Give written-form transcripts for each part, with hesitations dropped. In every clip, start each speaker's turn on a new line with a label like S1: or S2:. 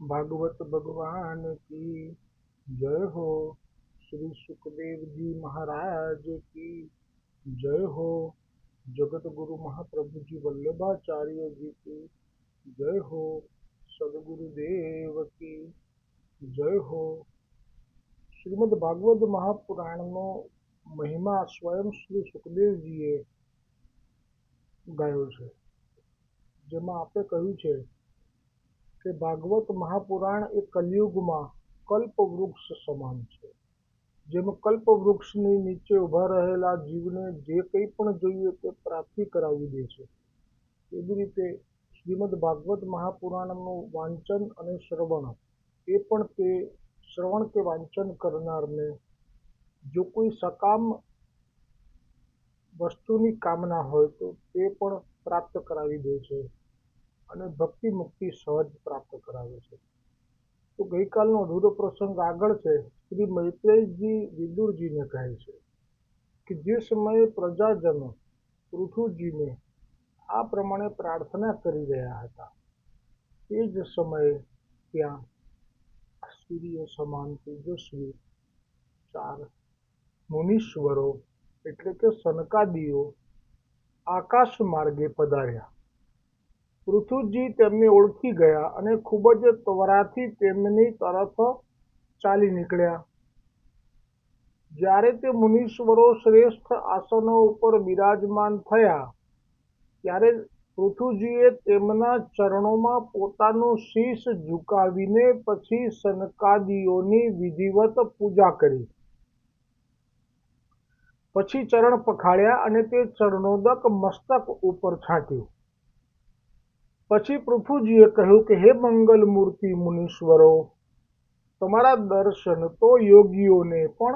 S1: भागवत भगवान की जय हो। श्री सुखदेव जी महाराज की जय हो। जगत गुरु महाप्रभु जी वल्लभाचार्य जी की जय हो। सदगुरुदेव की जय हो। શ્રીમદ ભાગવત મહાપુરાણનો મહિમા સ્વયં શ્રી સુખદેવજીએ ગાયો છે, જેમાં આપણે કહ્યું છે કે ભાગવત મહાપુરાણ એ કલિયુગમાં કલ્પવૃક્ષ સમાન છે. જેમ કલ્પવૃક્ષની નીચે ઊભા રહેલા જીવને જે કંઈ પણ જોઈએ તે પ્રાપ્તિ કરાવી દે છે, એવી રીતે શ્રીમદ ભાગવત મહાપુરાણનું વાંચન અને શ્રવણ એ પણ તે શ્રવણ કે વાંચન કરનારને જો કોઈ સકામ વસ્તુની કામના હોય તો તે પણ પ્રાપ્ત કરાવી દે છે અને ભક્તિ મુક્તિ સહજ પ્રાપ્ત કરાવે છે. તો ગઈકાલનો અધૂરો પ્રસંગ આગળ છે. શ્રી મૈત્રેયજી વિદુરજીને કહે છે કે જે સમયે પ્રજાજનો પૃથુજીને આ પ્રમાણે પ્રાર્થના કરી રહ્યા હતા, તે જ સમયે ત્યાં સૂર્ય સમાન તેજસ્વી 4 મુનીશ્વરો એટલે કે સનકાદિઓ આકાશ માર્ગે પધાર્યા. પૃથુજી તેમને ઓળખી ગયા અને ખૂબ જ ત્વરાથી તેમની તરફ ચાલી નીકળ્યા. જ્યારે તે મુનીશ્વરો શ્રેષ્ઠ આસનો ઉપર બિરાજમાન થયા, ત્યારે પૃથુજીએ તેમના ચરણોમાં પોતાનું શીશ ઝુકાવીને પછી સનકાદિઓની વિધિવત પૂજા કરી. પછી ચરણ પખાળ્યા અને તે ચરણોદક મસ્તક ઉપર છાંટ્યું. પછી પૃથુજીએ કહ્યું કે હે મંગલ મૂર્તિ મુનીશ્વરો, તમારા દર્શન તો યોગીઓને પણ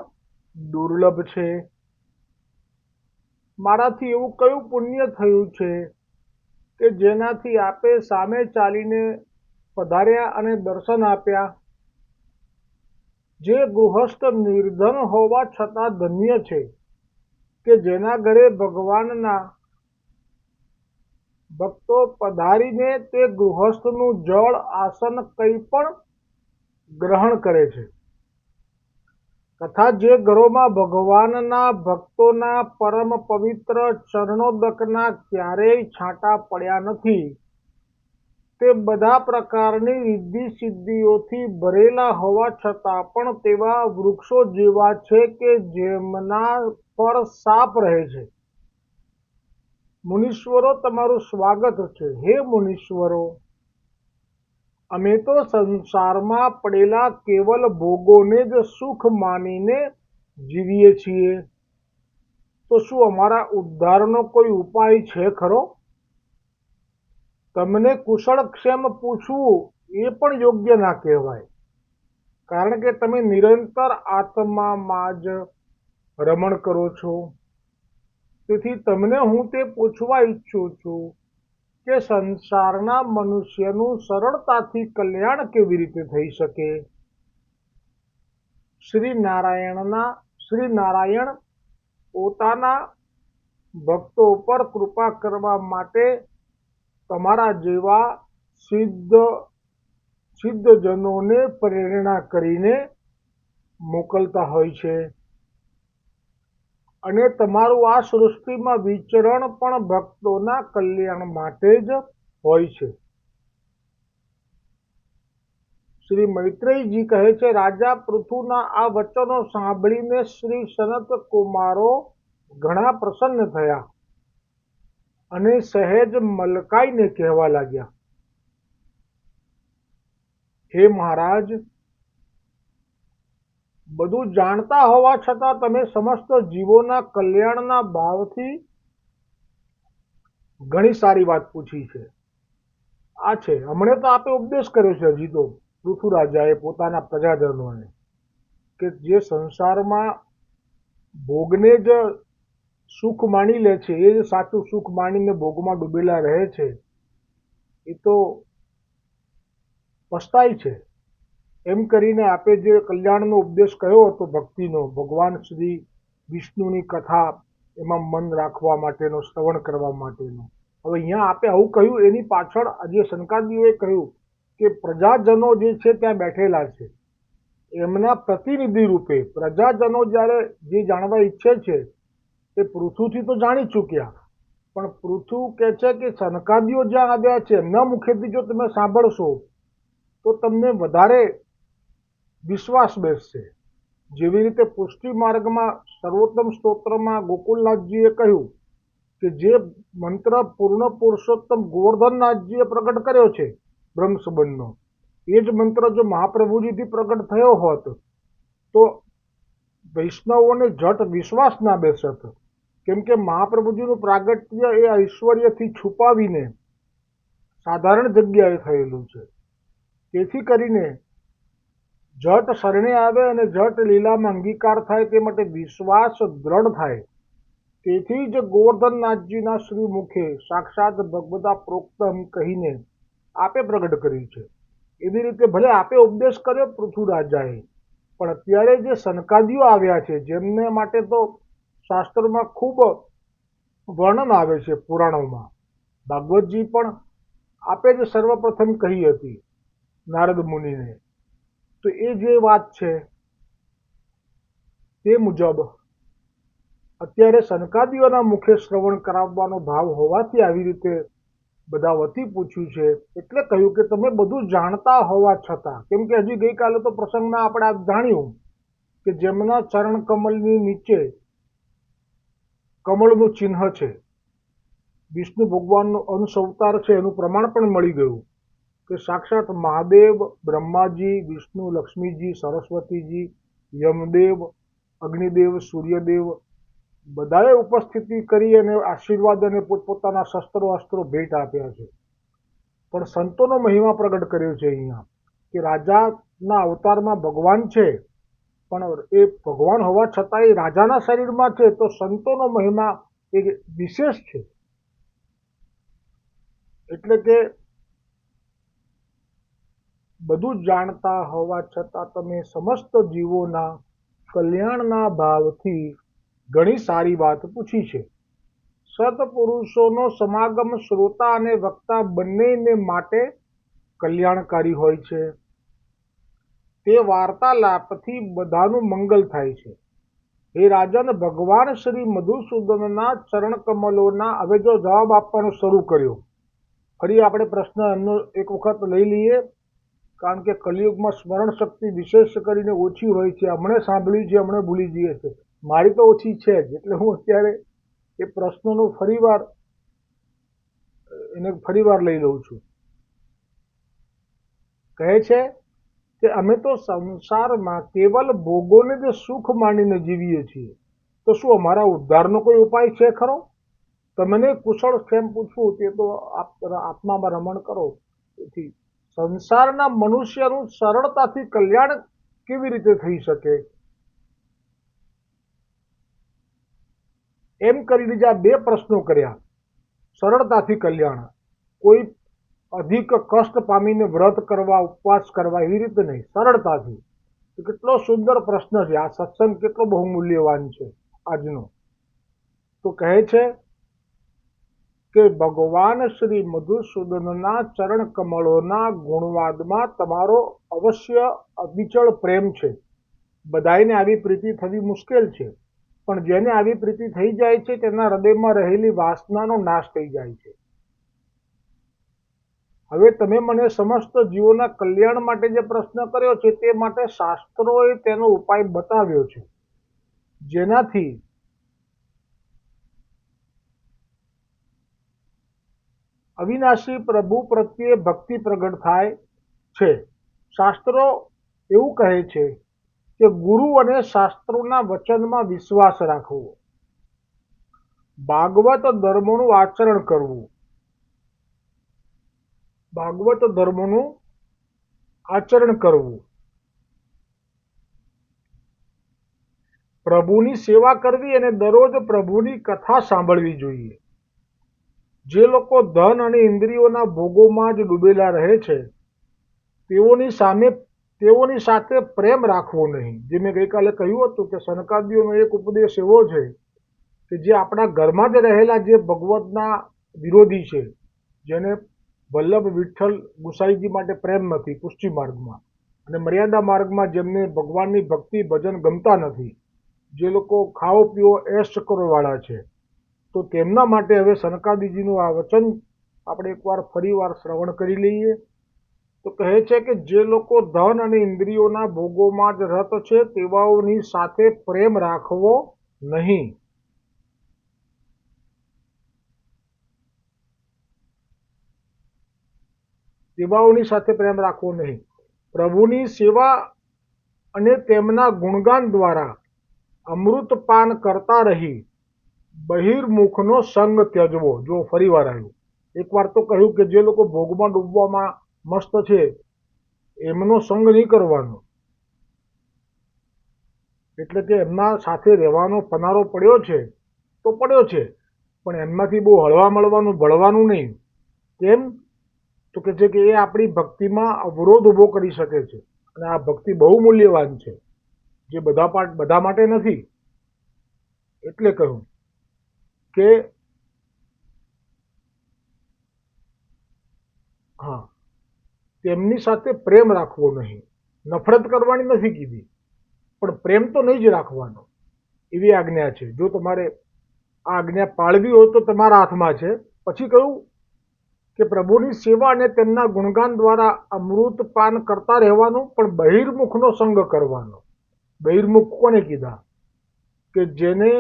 S1: દુર્લભ છે. મારાથી એવું કયું પુણ્ય થયું છે કે જેનાથી આપે સામે ચાલીને પધાર્યા અને દર્શન આપ્યા? જે ગૃહસ્થ નિર્ધન હોવા છતાં ધન્ય છે કે જેના ઘરે ભગવાનના ભક્તો પધારીને તે ગૃહસ્થનું જળ આસન કંઈ પણ ગ્રહણ કરે છે, તથા જે ઘરોમાં ભગવાનના ભક્તોના પરમ પવિત્ર ચરણોદકના ક્યારેય છાંટા પડ્યા નથી, તે બધા પ્રકારની રિદ્ધિ સિદ્ધિઓથી ભરેલા હોવા છતાં પણ તેવા વૃક્ષો જેવા છે કે જેમના પર સાપ રહે છે. મુનીશ્વરો, તમારું સ્વાગત છે. હે મુનીશ્વરો, અમે તો સંસારમાં પડેલા કેવલ ભોગોને જ સુખ માનીને જીવીએ છીએ, તો શું અમારા ઉદ્ધારનો કોઈ ઉપાય છે ખરો? તમને કુશળક્ષેમ પૂછવું એ પણ યોગ્ય ના કહેવાય, કારણ કે તમે નિરંતર આત્મામાં જ રમણ કરો છો. તેથી તમને હું તે પૂછવા ઈચ્છું છું કે સંસારના મનુષ્યનું સરળતાથી કલ્યાણ કેવી રીતે થઈ શકે? શ્રી નારાયણ પોતાના ભક્તો ઉપર કૃપા કરવા માટે તમારા જેવા સિદ્ધજનોને પ્રેરણા કરીને મોકલતા હોય છે, અને તમારું આ સૃષ્ટિમાં વિચરણ પણ ભક્તોના કલ્યાણ માટે જ હોય છે. શ્રી મૈત્રેયજી કહે છે, રાજા પૃથુના આ વચનો સાંભળીને શ્રી સનત કુમારો ઘણા પ્રસન્ન થયા અને સહેજ મલકાઈને કહેવા લાગ્યા, હે મહારાજ, બધું જાણતા હોવા છતાં તમે સમસ્ત જીવોના કલ્યાણના ભાવથી ઘણી સારી વાત પૂછી છે. આ છે, હમણે તો આપે ઉપદેશ કર્યો છે. હજી તો પૃથુરાજાએ પોતાના પ્રજાજનોને કે જે સંસારમાં ભોગને જ સુખ માની લે છે, એ જ સાચું સુખ માનીને ભોગમાં ડૂબેલા રહે છે, એ તો પસ્તાય છે. એમ કરીને આપે જે કલ્યાણનો ઉપદેશ કર્યો હતો ભક્તિનો, ભગવાન શ્રી વિષ્ણુની કથા એમાં મન રાખવા માટેનો, શ્રવણ કરવા માટેનો, હવે અહીંયા આપે આવું કહ્યું એની પાછળ આજે સનકાદિઓએ કહ્યું કે પ્રજાજનો જે છે ત્યાં બેઠેલા છે, એમના પ્રતિનિધિ રૂપે પ્રજાજનો જ્યારે જે જાણવા ઈચ્છે છે એ પૃથુથી તો જાણી ચૂક્યા, પણ પૃથુ કહે છે કે સનકાદીઓ જ્યાં આવ્યા છે એમના મુખેથી જો તમે સાંભળશો તો તમને વધારે વિશ્વાસ બેસશે. જેવી રીતે પુષ્ટિ માર્ગમાં સર્વોત્તમ સ્તોત્રમાં ગોકુલનાથજીએ કહ્યું કે જે મંત્ર પૂર્ણ પુરુષોત્તમ ગોવર્ધનનાથજીએ પ્રગટ કર્યો છે બ્રહ્મ સંબંધનો, એ જ મંત્ર જો મહાપ્રભુજીથી પ્રગટ થયો હોત તો વૈષ્ણવોને જટ વિશ્વાસ ના બેસત, કેમ કે મહાપ્રભુજીનું પ્રાગટ્ય એ ઐશ્વર્યથી છુપાવીને સાધારણ જગ્યાએ થયેલું છે. તેથી કરીને જટ શરણે આવે અને જટ લીલામાં અંગીકાર થાય તે માટે વિશ્વાસ દ્રઢ થાય. તેથી જ ગોવર્ધનનાથજીના શ્રી મુખે સાક્ષાત ભગવતા પ્રોક્તમ કહીને આપે પ્રગટ કર્યું છે. એવી રીતે ભલે આપે ઉપદેશ કર્યો પૃથ્વીરાજાએ, પણ અત્યારે જે સનકાદીઓ આવ્યા છે જેમને માટે તો શાસ્ત્રોમાં ખૂબ વર્ણન આવે છે, પુરાણોમાં ભાગવતજી પણ આપે જ સર્વપ્રથમ કહી હતી નારદ મુનિને. તો એ જે વાત છે તે મુજબ અત્યારે સનકાદીઓના મુખે શ્રવણ કરાવવાનો ભાવ હોવાથી આવી રીતે બધા વતી પૂછ્યું છે. એટલે કહ્યું કે તમે બધું જાણતા હોવા છતાં, કેમ કે હજી ગઈકાલે તો પ્રસંગમાં આપણે જાણ્યું કે જેમના ચરણ કમલની નીચે કમળનું ચિહ્ન છે, વિષ્ણુ ભગવાનનો અંશ અવતાર છે, એનું પ્રમાણ પણ મળી ગયું કે સાક્ષાત મહાદેવ, બ્રહ્માજી, વિષ્ણુ, લક્ષ્મીજી, સરસ્વતીજી, યમદેવ, અગ્નિદેવ, સૂર્યદેવ બધાએ ઉપસ્થિતિ કરી અને આશીર્વાદ અને પોતપોતાના શસ્ત્રો અસ્ત્રો ભેટ આપ્યા છે. પણ સંતોનો મહિમા પ્રગટ કર્યો છે અહીંયા કે રાજાના અવતારમાં ભગવાન છે, પણ એ ભગવાન હોવા છતાં એ રાજાના શરીરમાં છે, તો સંતોનો મહિમા એ વિશેષ છે. એટલે કે બધું જાણતા હોવા છતાં તમે સમસ્ત જીવોના કલ્યાણના ભાવથી ઘણી સારી વાત પૂછી છે. સત્પુરુષોનો સમાગમ શ્રોતા અને વક્તા બંનેને માટે કલ્યાણકારી હોય છે. તે વાર્તાલાપથી બધાનું મંગલ થાય છે. હે રાજન, ભગવાન શ્રી મધુસૂદનના ચરણ કમલોના હવે જો જવાબ આપવાનો શરૂ કર્યો. ફરી આપણે પ્રશ્ન એમનો એક વખત લઈ લઈએ, કારણ કે કલિયુગમાં સ્મરણ શક્તિ વિશેષ કરીને ઓછી હોય છે. હમણે સાંભળ્યું છે, હમણે ભૂલી જઈએ છે. મારી તો ઓછી છે જ, એટલે હું અત્યારે એ પ્રશ્નોનો ફરીવાર લઈ લઉં છું. કહે છે કે અમે તો સંસારમાં કેવલ ભોગોને જ સુખ માનીને જીવીએ છીએ, તો શું અમારા ઉદ્ધારનો કોઈ ઉપાય છે ખરો? તમને કુશળ કેમ પૂછવું, તે તો આત્મામાં રમણ કરો. તેથી સંસારના મનુષ્યનું સરળતાથી કલ્યાણ કેવી રીતે થઈ શકે, એમ કરીને જે આ બે પ્રશ્નો કર્યા. સરળતાથી કલ્યાણ, કોઈ અધિક કષ્ટ પામીને વ્રત કરવા, ઉપવાસ કરવા એવી રીતે નહીં, સરળતાથી. કેટલો સુંદર પ્રશ્ન છે. આ સત્સંગ કેટલો બહુમૂલ્યવાન છે આજનો. તો કહે છે કે ભગવાન શ્રી મધુસૂદનના ચરણ કમળોના ગુણવાદમાં તમારો અવશ્ય અવિચળ પ્રેમ છે. બધાને આવી પ્રીતિ થવી મુશ્કેલ છે, પણ જેને આવી પ્રીતિ થઈ જાય છે તેના હૃદયમાં રહેલી વાસનાનો નાશ થઈ જાય છે. હવે તમે મને સમસ્ત જીવોના કલ્યાણ માટે જે પ્રશ્ન કર્યો છે તે માટે શાસ્ત્રોએ તેનો ઉપાય બતાવ્યો છે, જેનાથી અવિનાશી પ્રભુ પ્રત્યે ભક્તિ પ્રગટ થાય છે. શાસ્ત્રો એવું કહે છે કે ગુરુ અને શાસ્ત્રોના વચનમાં વિશ્વાસ રાખવો, ભાગવત ધર્મોનું આચરણ કરવું, પ્રભુની સેવા કરવી અને દરરોજ પ્રભુની કથા સાંભળવી જોઈએ. જે લોકો ધન અને ઇન્દ્રિયોના ભોગોમાં જ ડૂબેલા રહે છે તેઓની સાથે પ્રેમ રાખવો નહીં. જે મેં ગઈકાલે કહ્યું હતું કે સનકાદીઓનો એક ઉપદેશ એવો છે કે જે આપણા ઘરમાં જ રહેલા જે ભગવતના વિરોધી છે, જેને વલ્લભ વિઠ્ઠલ ગુસાઈજી માટે પ્રેમ નથી પુષ્ટિ માર્ગમાં, અને મર્યાદા માર્ગમાં જેમને ભગવાનની ભક્તિ ભજન ગમતા નથી, જે લોકો ખાઓ પીઓ એશ કરવાવાળા છે, તો તેમના માટે હવે સનકાદિજીનું આ વચન આપણે એકવાર ફરીવાર શ્રવણ કરી લઈએ. તો કહે છે કે જે લોકો ધન અને ઇન્દ્રિયોના ભોગોમાં જ રત છે તેવાઓની સાથે પ્રેમ રાખવો નહીં. તેવાઓની સાથે પ્રેમ રાખવો નહીં. પ્રભુની સેવા અને તેમના ગુણગાન દ્વારા અમૃતપાન કરતા રહી બહિર્મુખનો સંગ ત્યજવો. જો ફરીવાર આવ્યું, એકવાર તો કહ્યું કે જે લોકો ભોગમાં ડૂબવામાં મસ્ત છે એમનો સંગ નહીં કરવાનો, એટલે કે એમના સાથે રહેવાનો પનારો પડ્યો છે તો પડ્યો છે, પણ એમનાથી બહુ હળવા મળવાનું ભળવાનું નહીં. કેમ? તો કે છે કે એ આપણી ભક્તિમાં અવરોધ ઊભો કરી શકે છે, અને આ ભક્તિ બહુ મૂલ્યવાન છે, જે બધા માટે નથી. એટલે કહ્યું કે હા, તેમની સાથે પ્રેમ રાખવો નહીં. નફરત કરવાની નથી કીધી, પણ પ્રેમ તો નહીં જ રાખવાનો, એવી આજ્ઞા છે. જો તમારે આ આજ્ઞા પાળવી હોય તો તમારા હાથમાં છે. પછી કહ્યું કે પ્રભુની સેવા અને તેમના ગુણગાન દ્વારા અમૃત પાન કરતા રહેવાનું, પણ બહિર્મુખનો સંગ કરવાનો. બહિર્મુખ કોને કીધા? કે જેને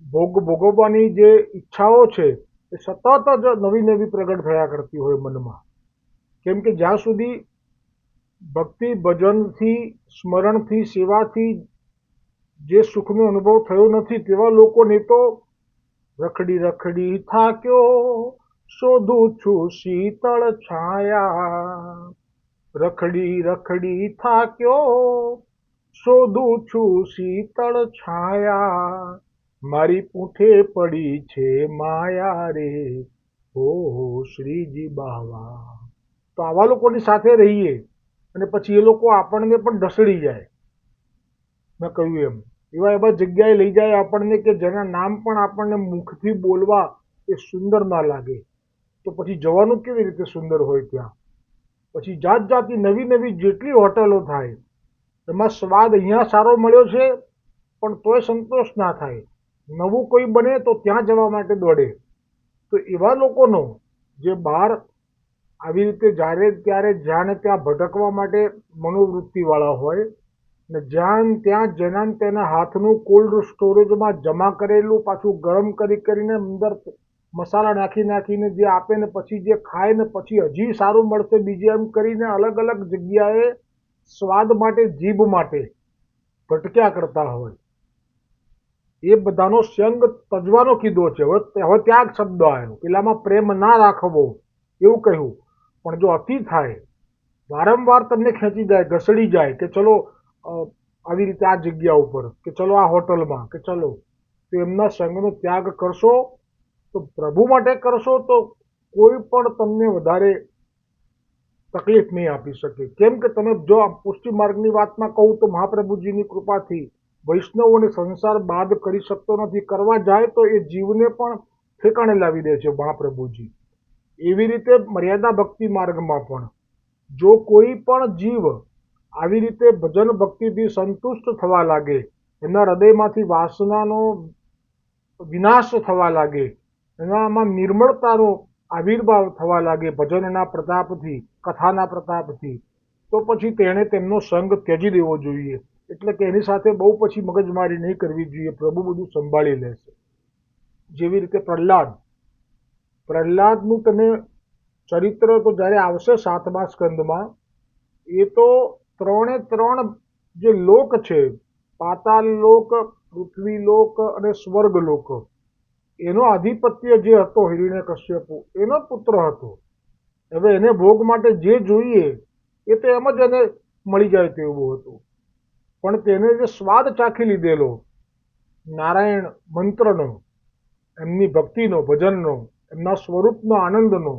S1: ભોગવવાની જે ઈચ્છાઓ છે એ સતત જ નવી નવી પ્રગટ થયા કરતી હોય મનમાં. કેમ કે જ્યાં સુધી ભક્તિ ભજનથી સ્મરણથી સેવાથી જે સુખનો અનુભવ થયો નથી તેવા લોકોને તો રખડી રખડી થાક્યો શોધું છું શીતળ છાયા, રખડી રખડી થાક્યો શોધું છું શીતળ છાયા, મારી પૂંઠે પડી છે માયા રે, હો શ્રીજી બાવા. તો આવા લોકોની સાથે રહીએ અને પછી એ લોકો આપણને પણ ઢસડી જાય. મેં કહ્યું એમ, એવા જગ્યાએ લઈ જાય આપણને કે જેના નામ પણ આપણને મુખથી બોલવા એ સુંદર ના લાગે, તો પછી જવાનું કેવી રીતે સુંદર હોય ત્યાં? પછી જાત જાતની નવી નવી જેટલી હોટલો થાય, એમાં સ્વાદ અહીંયા સારો મળ્યો છે પણ તોય સંતોષ ના થાય, નવું કોઈ બને તો ત્યાં જવા માટે દોડે. તો એવા લોકોનો જે બહાર આવી રીતે જ્યારે ત્યારે જ્યાં ને ત્યાં ભટકવા માટે મનોવૃત્તિવાળા હોય, ને જ્યાં ત્યાં જેના તેના હાથનું કોલ્ડ સ્ટોરેજમાં જમા કરેલું પાછું ગરમ કરીને અંદર મસાલા નાખી નાખીને જે આપે ને પછી જે ખાય ને પછી હજી સારું મળશે બીજે એમ કરીને અલગ અલગ જગ્યાએ સ્વાદ માટે જીભ માટે ભટક્યા કરતા હોય, એ બધાનો સંગ તજવાનો કીધો છે. હવે ત્યાગ શબ્દ આવ્યો. પેલામાં પ્રેમ ના રાખવો એવું કહ્યું, પણ જો અતિ થાય, વારંવાર તમને ખેંચી જાય ઘસડી જાય કે ચલો આવી રીતે આ જગ્યા ઉપર, કે ચલો આ હોટલમાં, કે ચલો, તો એમના સંગનો ત્યાગ કરશો તો પ્રભુ માટે કરશો તો કોઈ પણ તમને વધારે તકલીફ નહીં આપી શકે. કેમ કે તમે જો આ પુષ્ટિ માર્ગની વાતમાં કહું તો મહાપ્રભુજીની કૃપાથી વૈષ્ણવોને સંસાર બાદ કરી શકતો નથી. કરવા જાય તો એ જીવને પણ ઠેકાણે લાવી દે છે મહાપ્રભુજી. એવી રીતે મર્યાદા ભક્તિ માર્ગમાં પણ જો કોઈ પણ જીવ આવી રીતે ભજન ભક્તિથી સંતુષ્ટ થવા લાગે, એના હૃદયમાંથી વાસનાનો વિનાશ થવા લાગે, એનામાં નિર્મળતાનો આવિર્ભાવ થવા લાગે ભજનના પ્રતાપથી, કથાના પ્રતાપથી, તો પછી તેણે તેમનો સંગ ત્યજી દેવો જોઈએ. એટલે કે એની સાથે બહુ પછી મગજમારી નહીં કરવી જોઈએ, પ્રભુ બધું સંભાળી લેશે. જેવી રીતે પ્રહલાદનું તમે ચરિત્ર તો જ્યારે આવશે 7મા સ્કંદમાં, એ તો ત્રણે ત્રણ જે લોક છે, પાતાલ લોક, પૃથ્વી લોક અને સ્વર્ગ લોક, એનો આધિપત્ય જે હતો હિરણ્યકશ્યપુ, એનો પુત્ર હતો. હવે એને ભોગ માટે જે જોઈએ એ તો એમ જ એને મળી જાય તેવું હતું, પણ તેને જે સ્વાદ ચાખી લીધેલો નારાયણ મંત્રનો, એમની ભક્તિનો, ભજનનો, એમના સ્વરૂપનો, આનંદનો,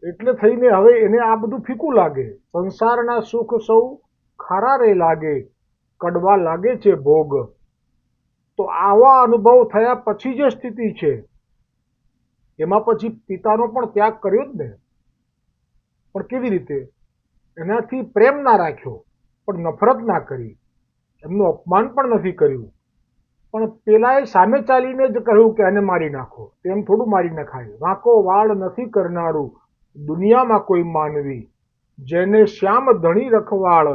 S1: એટલે થઈને હવે એને આ બધું ફીકું લાગે. સંસારના સુખ સૌ ખારા રે લાગે, કડવા લાગે છે ભોગ. તો આવા અનુભવ થયા પછી જે સ્થિતિ છે એમાં પછી પિતાનો પણ ત્યાગ કર્યો જ ને, પણ કેવી રીતે? એનાથી પ્રેમ ના રાખ્યો, પણ નફરત ના કરી, એમનું અપમાન પણ નથી કર્યું, પણ પેલાએ સામે ચાલીને જ કહ્યું કે આને મારી નાખો. તેમ થોડું મારી નખાય. વાંકો વાળ નથી કરનારું દુનિયામાં કોઈ માનવી, જેને શ્યામ ધણી રખવાળ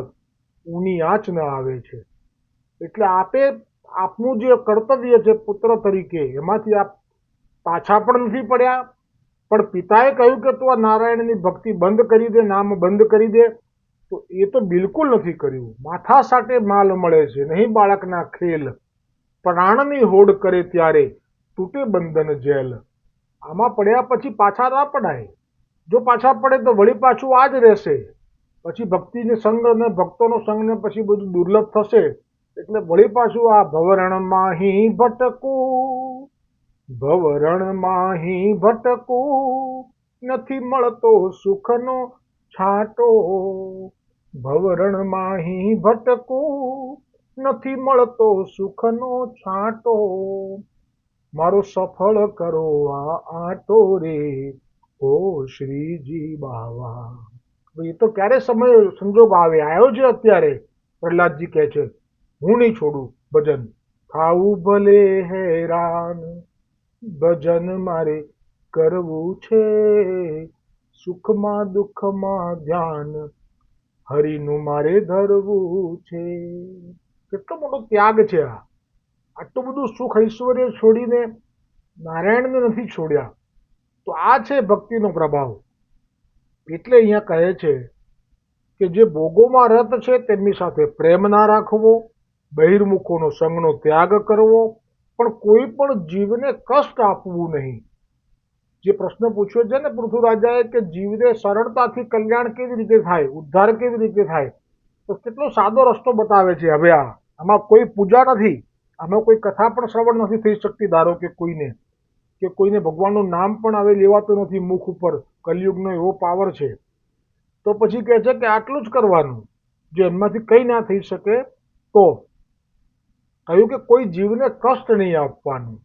S1: ઊની આંચ ન આવે છે. એટલે આપનું જે કર્તવ્ય છે પુત્ર તરીકે, એમાંથી આપ પાછા પણ નથી પડ્યા, પણ પિતાએ કહ્યું કે તું આ નારાયણની ભક્તિ બંધ કરી દે, નામ બંધ કરી દે, તો એ તો બિલકુલ નથી કર્યું. માથા સાટે માલ મળે છે નહીં બાળકના ખેલ, પ્રાણની હોડ કરે ત્યારે તૂટે બંધન જેલ. આમાં પડ્યા પછી પાછા ના પડાય. જો પાછા પડે તો વળી પાછું આ જ રહેશે. પછી ભક્તિને સંગ અને ભક્તોનો સંગ ને પછી બધું દુર્લભ થશે. એટલે વળી પાછું આ ભવરણમાં હી ભટકું, ભવરણમાં હી ભટકું, નથી મળતો સુખનો છાંટો, ભવરણમાં હી ભટકું, નથી મળતો સુખનો છાંટો, મારો સફળ કરો આ આંટો રે, ઓ શ્રીજી બાવા. એ તો ક્યારે સમય સંજોગ આવે, આવ્યો છે અત્યારે. પ્રહલાદજી કહે છે હું નહીં છોડું ભજન, થાવું ભલે હેરાન, ભજન મારે કરવું છે, સુખમાં દુઃખમાં ધ્યાન હરિનું મારે ધરવું છે. કેટલો મોટો ત્યાગ છે આ. આટલું બધું સુખ ઐશ્વર્ય છોડીને નારાયણને નથી છોડ્યા. તો આ છે ભક્તિનો પ્રભાવ. એટલે અહીંયા કહે છે કે જે ભોગોમાં રત છે તેમની સાથે પ્રેમ ના રાખવો, બહિર્મુખોનો સંગનો ત્યાગ કરવો, પણ કોઈ પણ જીવને કષ્ટ આપવું નહીં. જે પ્રશ્ન પૂછ્યો છે ને પૃથ્વીરાજાએ કે જીવને સરળતાથી કલ્યાણ કેવી રીતે થાય, ઉદ્ધાર કેવી રીતે થાય, તો કેટલો સાદો રસ્તો બતાવે છે. હવે આમાં કોઈ પૂજા નથી, આમાં કોઈ કથા પણ શ્રવણ નથી થઈ શકતી. ધારો કે કોઈને ભગવાનનું નામ પણ હવે લેવાતું નથી મુખ ઉપર, કલયુગનો એવો પાવર છે. તો પછી કહે છે કે આટલું જ કરવાનું. જો એમાંથી કંઈ ના થઈ શકે તો કહ્યું કે કોઈ જીવને કષ્ટ નહીં આપવાનું,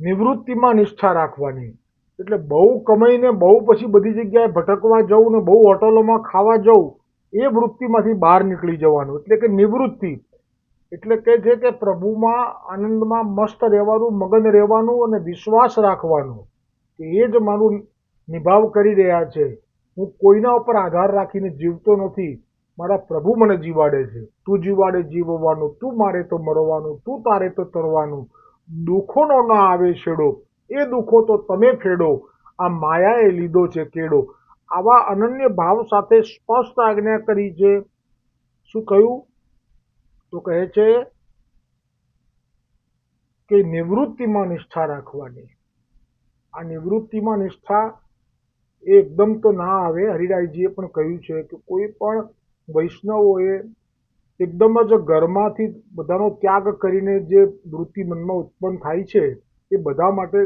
S1: નિવૃત્તિમાં નિષ્ઠા રાખવાની. એટલે બહુ કમાઈને બહુ પછી બધી જગ્યાએ ભટકવા જવું ને બહુ હોટલોમાં ખાવા જવું, એ વૃત્તિમાંથી બહાર નીકળી જવાનું. એટલે કે નિવૃત્તિ. એટલે કે છે કે પ્રભુમાં આનંદમાં મસ્ત રહેવાનું, મગન રહેવાનું અને વિશ્વાસ રાખવાનો કે એ જ મારું નિભાવ કરી રહ્યા છે. હું કોઈના ઉપર આધાર રાખીને જીવતો નથી, મારા પ્રભુ મને જીવાડે છે. તું જીવાડે જીવવાનું, તું મારે તો મરવાનું, તું તારે તો તરવાનું, દુઃખોનો ના આવે છેડો, એ દુઃખો તો તમે ફેડો, આ માયાએ લીધો છે કેડો. આવા અનન્ય ભાવ સાથે સ્પષ્ટ આજ્ઞા કરી છે. શું કહ્યું? તો કહે છે કે નિવૃત્તિમાં નિષ્ઠા રાખવાની. આ નિવૃત્તિમાં નિષ્ઠા એ એકદમ તો ના આવે. હરિરાયજીએ પણ કહ્યું છે કે કોઈ પણ વૈષ્ણવોએ એકદમ જ ઘરમાંથી બધાનો ત્યાગ કરીને જે વૃત્તિ મનમાં ઉત્પન્ન થાય છે એ બધા માટે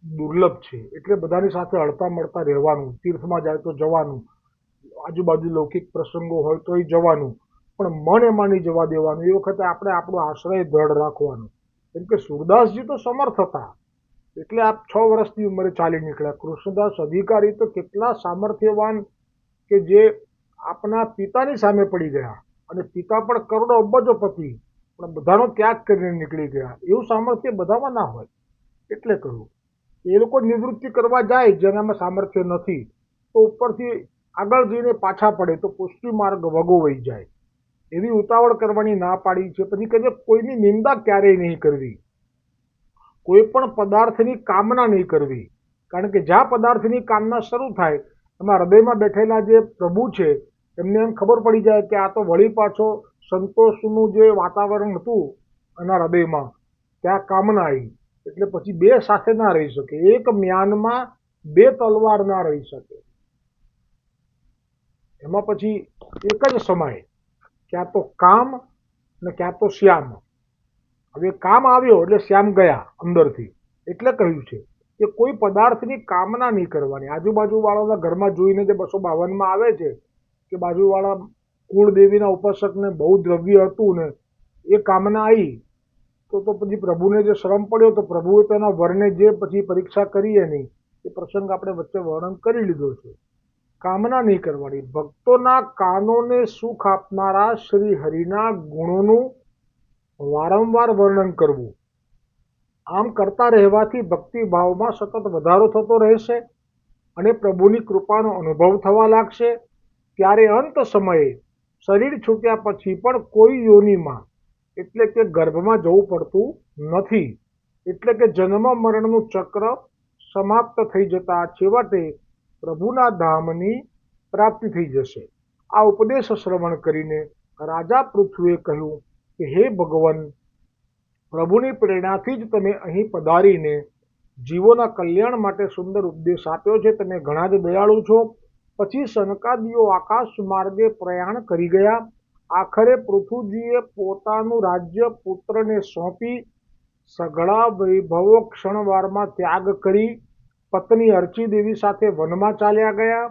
S1: દુર્લભ છે. એટલે બધાની સાથે હળતા મળતા રહેવાનું. તીર્થમાં જાય તો જવાનું, આજુબાજુ લૌકિક પ્રસંગો હોય તો એ જવાનું, પણ મન એમાં નહીં જવા દેવાનું. એ વખતે આપણે આપણો આશ્રય દ્રઢ રાખવાનો. કેમ કે સુરદાસજી તો સમર્થ હતા, એટલે આપ 6 વર્ષની ઉંમરે ચાલી નીકળ્યા. કૃષ્ણદાસ અધિકારી તો કેટલા સામર્થ્યવાન કે જે આપના પિતાની સામે પડી ગયા, અને પિતા પણ કરોડો અબજોપતિ, પણ બધાનો ત્યાગ કરીને નીકળી ગયા. એવું સામર્થ્ય બધામાં ના હોય. એટલે કહ્યું એ લોકો નિવૃત્તિ કરવા જાય જેનામાં સામર્થ્ય નથી, તો ઉપરથી આગળ જઈને પાછા પડે તો પુષ્ટિ માર્ગ વગો વહી જાય. એવી ઉતાવળ કરવાની ના પાડી છે. પછી કહે કોઈની નિંદા ક્યારેય નહીં કરવી, કોઈ પણ પદાર્થની કામના નહીં કરવી. કારણ કે જ્યાં પદાર્થની કામના શરૂ થાય એમાં હૃદયમાં બેઠેલા જે પ્રભુ છે એમને એમ ખબર પડી જાય કે આ તો વળી પાછો સંતોષનું જે વાતાવરણ હતું એના હૃદયમાં, ત્યાં કામના આવી. એટલે પછી બે સાથે ના રહી શકે. એક મ્યાનમાં બે તલવાર ના રહી શકે. એમાં પછી એક જ સમાય, ક્યાં તો કામ ને ક્યાં તો શ્યામ. હવે કામ આવ્યો એટલે શ્યામ ગયા અંદરથી. એટલે કહ્યું છે કે કોઈ પદાર્થની કામના નહીં કરવાની. આજુબાજુ વાળાના ઘરમાં જોઈને જે 252 આવે છે કે બાજુવાળા કુળદેવીના ઉપાસકને બહુ દ્રવ્ય હતું ને એ કામના આવી તો પછી પ્રભુને જે શ્રમ પડ્યો તો પ્રભુએ તેના વરને જે પછી પરીક્ષા કરી એની એ પ્રસંગ આપણે વચ્ચે વર્ણન કરી લીધો છે. કામના નહીં કરવાની. ભક્તોના કાનોને સુખ આપનારા શ્રી હરિના ગુણોનું વારંવાર વર્ણન કરવું. આમ કરતા રહેવાથી ભક્તિભાવમાં સતત વધારો થતો રહેશે અને પ્રભુની કૃપાનો અનુભવ થવા લાગશે. ત્યારે અંત સમયે શરીર છૂટ્યા પછી પણ કોઈ યોનિમાં એટલે કે ગર્ભમાં જવું પડતું નથી. એટલે કે જન્મ મરણનું ચક્ર સમાપ્ત થઈ જતા છેવટે પ્રભુના ધામની પ્રાપ્તિ થઈ જશે. આ ઉપદેશ શ્રવણ કરીને રાજા પૃથ્વીએ કહ્યું કે હે ભગવાન, પ્રભુની પ્રેરણાથી જ તમે અહીં પધારીને જીવોના કલ્યાણ માટે સુંદર ઉપદેશ આપ્યો છે. તમે ઘણા જ દયાળુ છો. પછી સનકાદિઓ આકાશ માર્ગે પ્રયાણ કરી ગયા. આખરે પૃથુજીએ પોતાનું રાજ્ય પુત્રને સોંપી સઘળા વૈભવો ક્ષણવારમાં ત્યાગ કરી પત્ની અર્ચી દેવી સાથે વનમાં ચાલ્યા ગયા.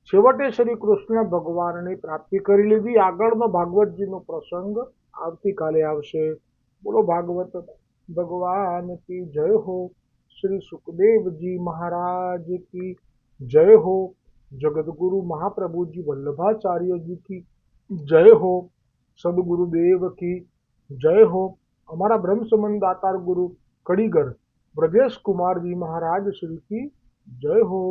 S1: છેવટે શ્રી કૃષ્ણ ભગવાનની પ્રાપ્તિ કરી લીધી. આગળનો ભાગવતજીનો પ્રસંગ આવતીકાલે આવશે. બોલો ભાગવત ભગવાન की जय हो. श्री सुखदेव जी महाराज की जय हो. जगतगुरु महाप्रभु जी वल्लभाचार्य जी की जय हो. सदगुरुदेव की जय हो. हमारा ब्रह्म संबंध दातार गुरु कड़ीगर ब्रजेश कुमार जी महाराज श्री की जय हो.